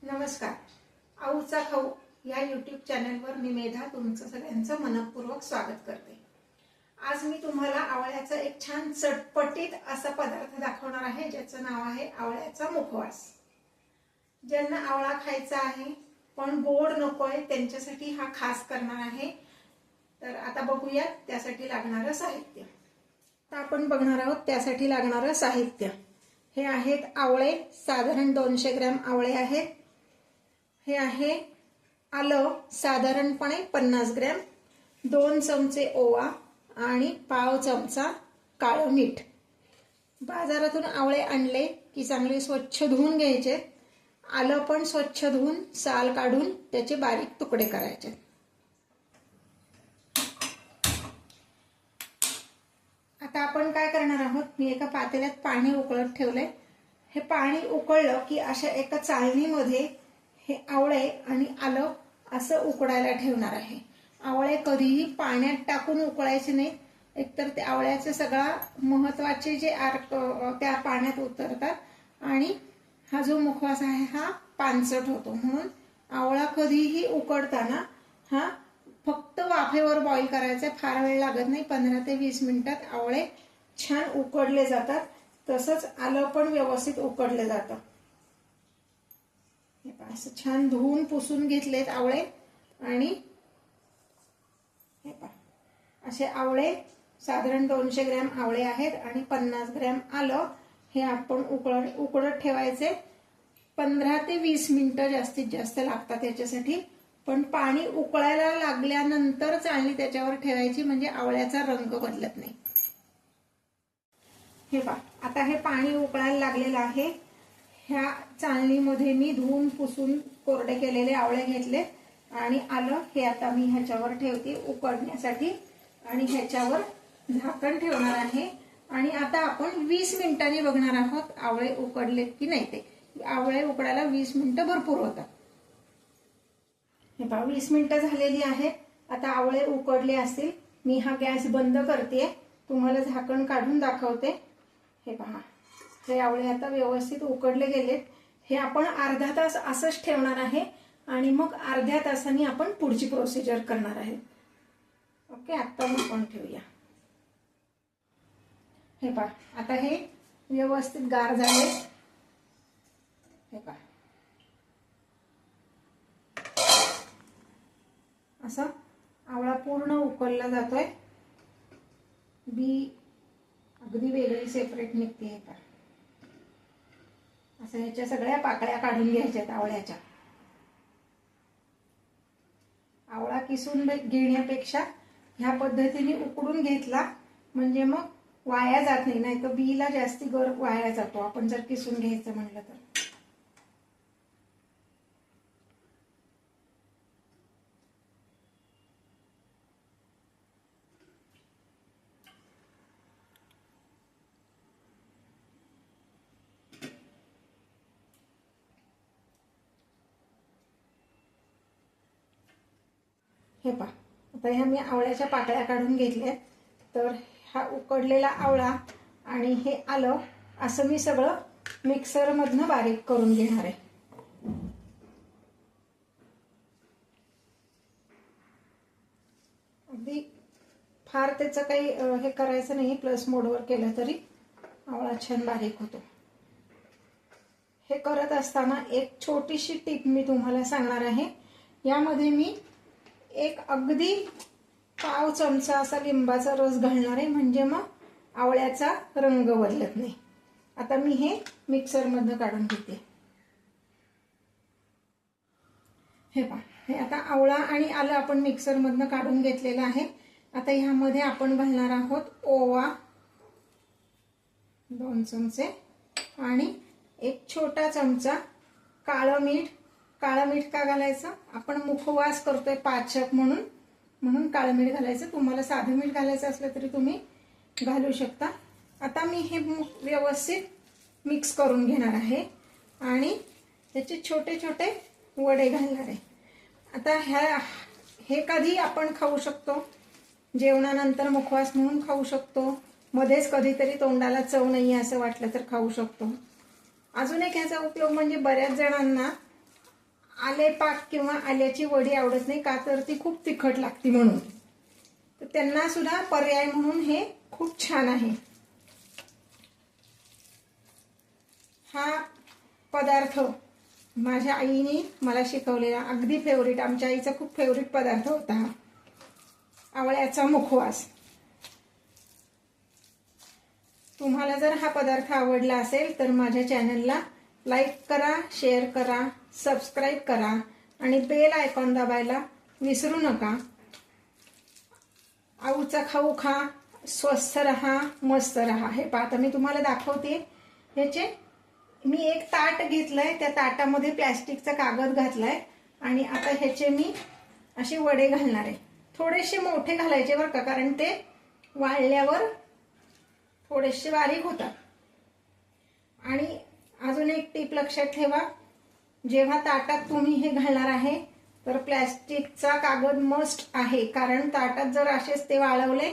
नमस्कार. आऊचा खाऊ या यूट्यूब चॅनलवर मी मेधा तुमचं सगळ्यांचं मनपूर्वक स्वागत करते. आज मी तुम्हाला आवळ्याचा एक छान चटपटीत असा पदार्थ दाखवणार आहे ज्याचं नाव आहे आवळ्याचा मुखवास. ज्यांना आवळा खायचा आहे पण गोड नकोय त्यांच्यासाठी हा खास करणार आहे. तर आता बघूया त्यासाठी लागणारं साहित्य. आता आपण बघणार आहोत त्यासाठी लागणारं साहित्य. हे आहेत आवळे, साधारण 200 ग्रॅम आवळे आहेत. हे आहे आलं, साधारणपणे 50 ग्रॅम, 2 चमचे ओवा आणि पाव चमचा काळं मीठ. बाजारातून आवळे आणले की चांगले स्वच्छ धुवून घ्यायचे. आलं पण स्वच्छ धुवून साल काढून त्याचे बारीक तुकडे करायचे. आता आपण काय करणार आहोत, मी एका पातेल्यात पाणी उकळत ठेवले. हे पाणी उकळलं की अशा एका चाळणीमध्ये हे आवळे आणि आलं असं उकडायला ठेवणार आहे. आवळे कधीही पाण्यात टाकून उकळायचे नाही, एकतर ते आवळ्याचे सगळा महत्त्वाचे जे अर्क त्या पाण्यात उतरतात आणि हा जो मुखवास आहे हा पानसट होतो. म्हणून आवळा कधीही उकडताना हा फक्त वाफेवर बॉईल करायचा. फार वेळ लागत नाही, 15 ते 20 मिनिटात आवळे छान उकडले जातात. तसंच आलं पण व्यवस्थित उकडले जातं. हे पहा, असं छान धुवून पुसून घेतलेत आवळे आणि हे पहा असे आवळे साधारण 200 ग्रॅम आवळे आहेत आणि 50 ग्रॅम आलं. हे आपण उकडत ठेवायचे. 15 ते 20 मिनिटं जास्तीत जास्त लागतात याच्यासाठी. पण पाणी उकळायला लागल्यानंतर चाळणी त्याच्यावर ठेवायची म्हणजे आवळ्याचा रंग बदलत नाही. हे पहा, आता हे पाणी उकळायला लागलेलं आहे. ह्या चाळणीमध्ये मी धुवून पुसून कोरडे केलेले आवळे घेतले आणि आलं हे आता मी ह्याच्यावर ठेवते उकडण्यासाठी आणि ह्याच्यावर झाकण ठेवणार आहे. आणि आता आपण 20 मिनिटांनी बघणार आहोत आवळे उकडलेत की नाही ते. आवळे उकडायला 20 मिनिटं भरपूर होतात. हे पहा, 20 मिनिटं झालेली आहेत. आता आवळे उकडले असतील. मी हा गॅस बंद करते, तुम्हाला झाकण काढून दाखवते. हे पहा, हे आवळे आता व्यवस्थित उकडले गेलेत. हे आपण अर्धा तास असंच ठेवणार आहे आणि मग अर्ध्या तासांनी आपण पुढची प्रोसिजर करणार आहे. ओके, आता मग आपण ठेवूया. हे पहा, आता हे व्यवस्थित गार झाले. हे पहा, असं आवळा पूर्ण उकळला जातोय. बी अगदी वेगळी सेपरेट निघते. हे पहा, असं ह्याच्या सगळ्या पाकळ्या काढून घ्यायच्यात आवळ्याच्या. आवळा किसून घेण्यापेक्षा ह्या पद्धतीने उकडून घेतला म्हणजे मग वाया जात नाही. नाही तर बीला जास्ती वाया जातो आपण जर किसून घ्यायचं म्हणलं तर. हे पहा, आता ह्या मी आवळ्याच्या पाकळ्या काढून घेतल्यात. तर हा उकडलेला आवळा आणि हे आलं असं मी सगळं मिक्सरमधनं बारीक करून घेणार आहे. अगदी फार त्याचं काही हे करायचं नाही, प्लस मोडवर केलं तरी आवळा छान बारीक होतो. हे करत असताना एक छोटीशी टिप मी तुम्हाला सांगणार आहे. यामध्ये मी एक अगदी पाव चमचा असा लिंबाचा रस घालणार आहे म्हणजे मग आवळ्याचा रंग बदलत नाही. आता मी हे मिक्सरमधनं काढून घेते. हे पहा, हे आता आवळा आणि आलं आपण मिक्सरमधनं काढून घेतलेलं आहे. आता ह्यामध्ये आपण घालणार आहोत ओवा 2 चमचे आणि एक छोटा चमचा काळं मीठ. काळं मीठ का घालायचं, आपण मुखवास करतोय पाचक म्हणून काळं मीठ घालायचं. तुम्हाला साधं मीठ घालायचं असलं तरी तुम्ही घालू शकता. आता मी हे व्यवस्थित मिक्स करून घेणार आहे आणि त्याचे छोटे छोटे वडे घालणार आहे. आता हे कधी आपण खाऊ शकतो, जेवणानंतर मुखवास म्हणून खाऊ शकतो, मध्येच कधीतरी तोंडाला चव नाही असं वाटलं तर खाऊ शकतो. अजून एक ह्याचा उपयोग म्हणजे बऱ्याच जणांना आले पाक किंवा आल्याची वडी आवडत नाही का, तर ती खूप तिखट लागते म्हणून, तर त्यांना सुद्धा पर्याय म्हणून हे खूप छान आहे. हा पदार्थ माझ्या आईने मला शिकवलेला अगदी फेवरेट, आमच्या आईचा खूप फेवरेट पदार्थ होता हा आवळ्याचा मुखवास. तुम्हाला जर हा पदार्थ आवडला असेल तर माझ्या चॅनलला लाईक करा, शेअर करा, सबस्क्राईब करा आणि बेल आयकॉन दाबायला विसरू नका. आऊचा खाऊ खा, स्वस्थ रहा, मस्त रहा. हे पाहता मी तुम्हाला दाखवते. ह्याचे मी एक ताट घेतलंय, त्या ताटामध्ये प्लॅस्टिकचा कागद घातलाय आणि आता ह्याचे मी असे वडे घालणार आहे. थोडेसे मोठे घालायचे बरं का, कारण ते वाळल्यावर थोडेसे बारीक होतात. आणि अजून एक टीप लक्षात ठेवा, जेव्हा ताटात तुम्ही हे घालणार आहे तर प्लॅस्टिकचा कागद मस्ट आहे, कारण ताटात जर असेच ते वाळवले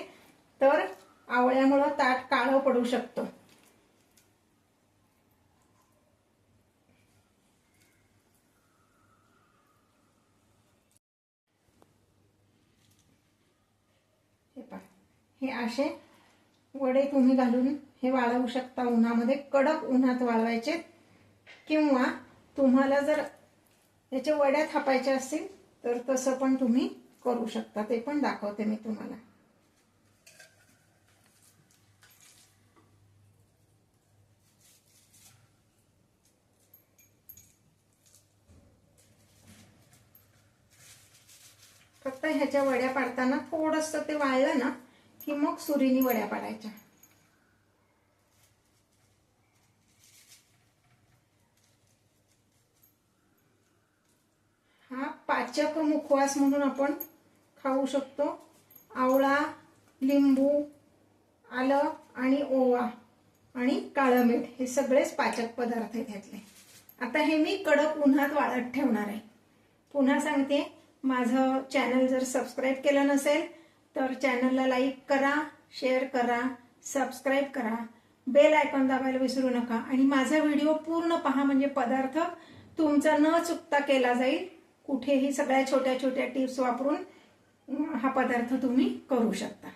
तर आवळ्यामुळे ताट काळं पडू शकतं. हे असे वडे तुम्ही घालून हे वाळवू शकता उन्हामध्ये. कडक उन्हात वाळवायचे, किंवा तुम्हाला जर याच्या वड्या थापायच्या असतील तर तसं पण तुम्ही करू शकता. ते पण दाखवते मी तुम्हाला. फक्त ह्याच्या वड्या पाडताना थोडंसं ते वाळलं ना की मग सुरीनी वड्या पाडायच्या. हा पाचक मुखवास म्हणून आपण खाऊ शकतो. आवळा, लिंबू, आलं आणि ओवा आणि काळं मीठ हे सगळेच पाचक पदार्थ घेतले. आता हे मी कडक उन्हात वाळत ठेवणार आहे. पुन्हा सांगते, माझं चॅनल जर सबस्क्राईब केलं नसेल तर चॅनलला लाईक करा, शेअर करा, सबस्क्राईब करा, बेल आयकॉन दाबायला विसरू नका आणि माझा व्हिडिओ पूर्ण पहा, म्हणजे पदार्थ तुमचा न चुकता केला जाईल. कुठेही सगळ्या छोट्या छोट्या टिप्स वापरून हा पदार्थ तुम्ही करू शकता.